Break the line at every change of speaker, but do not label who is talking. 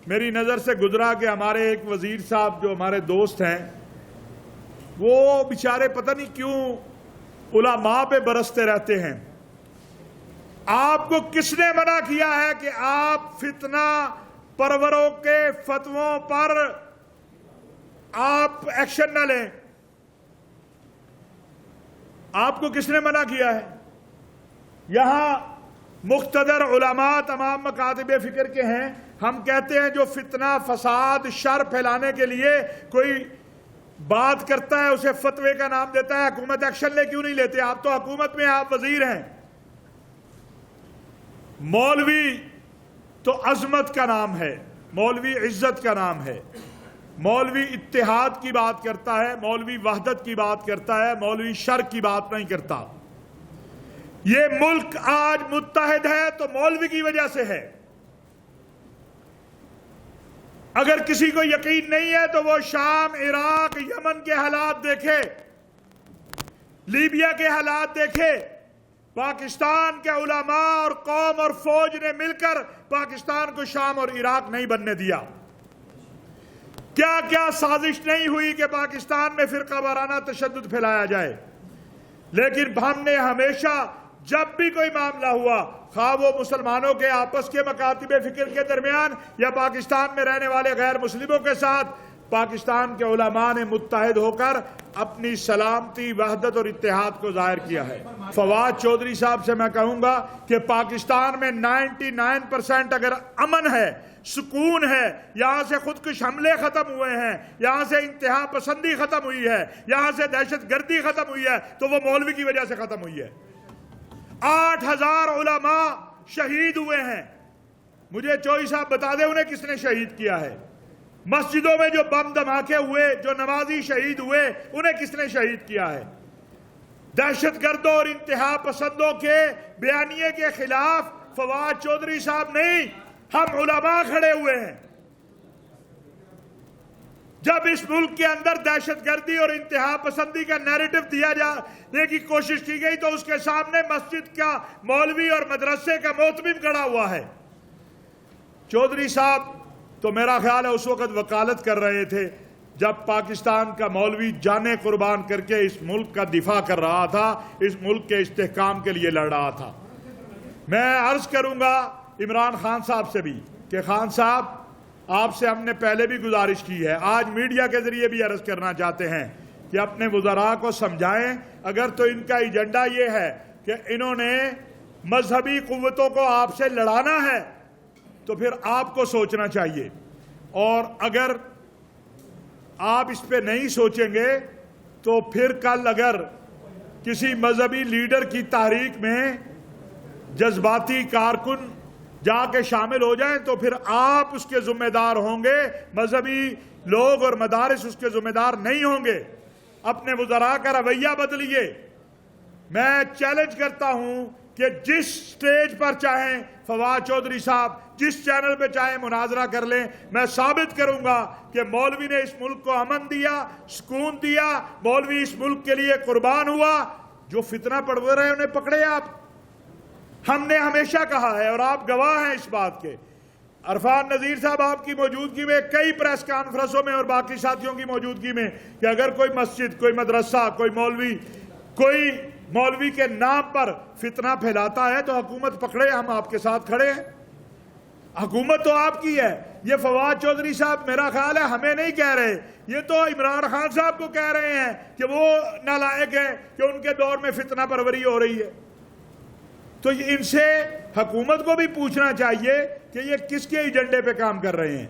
میری نظر سے گزرا کہ ہمارے ایک وزیر صاحب جو ہمارے دوست ہیں وہ بیچارے پتہ نہیں کیوں علماء پہ برستے رہتے ہیں۔ آپ کو کس نے منع کیا ہے کہ آپ فتنہ پروروں کے فتووں پر آپ ایکشن نہ لیں؟ آپ کو کس نے منع کیا ہے؟ یہاں مقتدر علماء تمام مکاتب فکر کے ہیں۔ ہم کہتے ہیں جو فتنہ فساد شر پھیلانے کے لیے کوئی بات کرتا ہے اسے فتوے کا نام دیتا ہے، حکومت ایکشن لے کیوں نہیں لیتے؟ آپ تو حکومت میں، آپ وزیر ہیں۔ مولوی تو عظمت کا نام ہے، مولوی عزت کا نام ہے، مولوی اتحاد کی بات کرتا ہے، مولوی وحدت کی بات کرتا ہے، مولوی شر کی بات نہیں کرتا۔ یہ ملک آج متحد ہے تو مولوی کی وجہ سے ہے۔ اگر کسی کو یقین نہیں ہے تو وہ شام، عراق، یمن کے حالات دیکھے، لیبیا کے حالات دیکھے۔ پاکستان کے علماء اور قوم اور فوج نے مل کر پاکستان کو شام اور عراق نہیں بننے دیا۔ کیا کیا سازش نہیں ہوئی کہ پاکستان میں فرقہ وارانہ تشدد پھیلایا جائے، لیکن ہم نے ہمیشہ جب بھی کوئی معاملہ ہوا، خواہ وہ مسلمانوں کے آپس کے مکاتب فکر کے درمیان یا پاکستان میں رہنے والے غیر مسلموں کے ساتھ، پاکستان کے علماء نے متحد ہو کر اپنی سلامتی، وحدت اور اتحاد کو ظاہر کیا ہے۔ فواد چودھری صاحب سے میں کہوں گا کہ پاکستان میں 99% اگر امن ہے، سکون ہے، یہاں سے خودکش حملے ختم ہوئے ہیں، یہاں سے انتہا پسندی ختم ہوئی ہے، یہاں سے دہشت گردی ختم ہوئی ہے، تو وہ مولوی کی وجہ سے ختم ہوئی ہے۔ 8000 علماء شہید ہوئے ہیں۔ مجھے چوئی صاحب بتا دیں انہیں کس نے شہید کیا ہے؟ مسجدوں میں جو بم دھماکے ہوئے، جو نمازی شہید ہوئے، انہیں کس نے شہید کیا ہے؟ دہشت گردوں اور انتہا پسندوں کے بیانیے کے خلاف فواد چودھری صاحب نہیں، ہم علماء کھڑے ہوئے ہیں۔ جب اس ملک کے اندر دہشت گردی اور انتہا پسندی کا نیریٹو دیا جانے کی کوشش کی گئی تو اس کے سامنے مسجد کا مولوی اور مدرسے کا محتمم کھڑا ہوا ہے۔ چودھری صاحب تو میرا خیال ہے اس وقت وکالت کر رہے تھے جب پاکستان کا مولوی جانیں قربان کر کے اس ملک کا دفاع کر رہا تھا، اس ملک کے استحکام کے لیے لڑ رہا تھا۔ میں عرض کروں گا عمران خان صاحب سے بھی کہ خان صاحب، آپ سے ہم نے پہلے بھی گزارش کی ہے، آج میڈیا کے ذریعے بھی عرض کرنا چاہتے ہیں کہ اپنے وزراء کو سمجھائیں۔ اگر تو ان کا ایجنڈا یہ ہے کہ انہوں نے مذہبی قوتوں کو آپ سے لڑانا ہے تو پھر آپ کو سوچنا چاہیے، اور اگر آپ اس پہ نہیں سوچیں گے تو پھر کل اگر کسی مذہبی لیڈر کی تحریک میں جذباتی کارکن جا کے شامل ہو جائیں تو پھر آپ اس کے ذمہ دار ہوں گے، مذہبی لوگ اور مدارس اس کے ذمہ دار نہیں ہوں گے۔ اپنے وزراء کا رویہ بدلیے۔ میں چیلنج کرتا ہوں کہ جس سٹیج پر چاہیں فواد چودھری صاحب جس چینل پہ چاہیں مناظرہ کر لیں، میں ثابت کروں گا کہ مولوی نے اس ملک کو امن دیا، سکون دیا، مولوی اس ملک کے لیے قربان ہوا۔ جو فتنہ پڑھوا رہے انہیں پکڑے آپ۔ ہم نے ہمیشہ کہا ہے اور آپ گواہ ہیں اس بات کے، عرفان نذیر صاحب آپ کی موجودگی میں کئی پریس کانفرنسوں میں اور باقی ساتھیوں کی موجودگی میں، کہ اگر کوئی مسجد، کوئی مدرسہ، کوئی مولوی کے نام پر فتنہ پھیلاتا ہے تو حکومت پکڑے، ہم آپ کے ساتھ کھڑے ہیں۔ حکومت تو آپ کی ہے۔ یہ فواد چودھری صاحب میرا خیال ہے ہمیں نہیں کہہ رہے، یہ تو عمران خان صاحب کو کہہ رہے ہیں کہ وہ نالائق ہے کہ ان کے دور میں فتنہ پروری ہو رہی ہے۔ تو ان سے حکومت کو بھی پوچھنا چاہیے کہ یہ کس کے ایجنڈے پہ کام کر رہے ہیں۔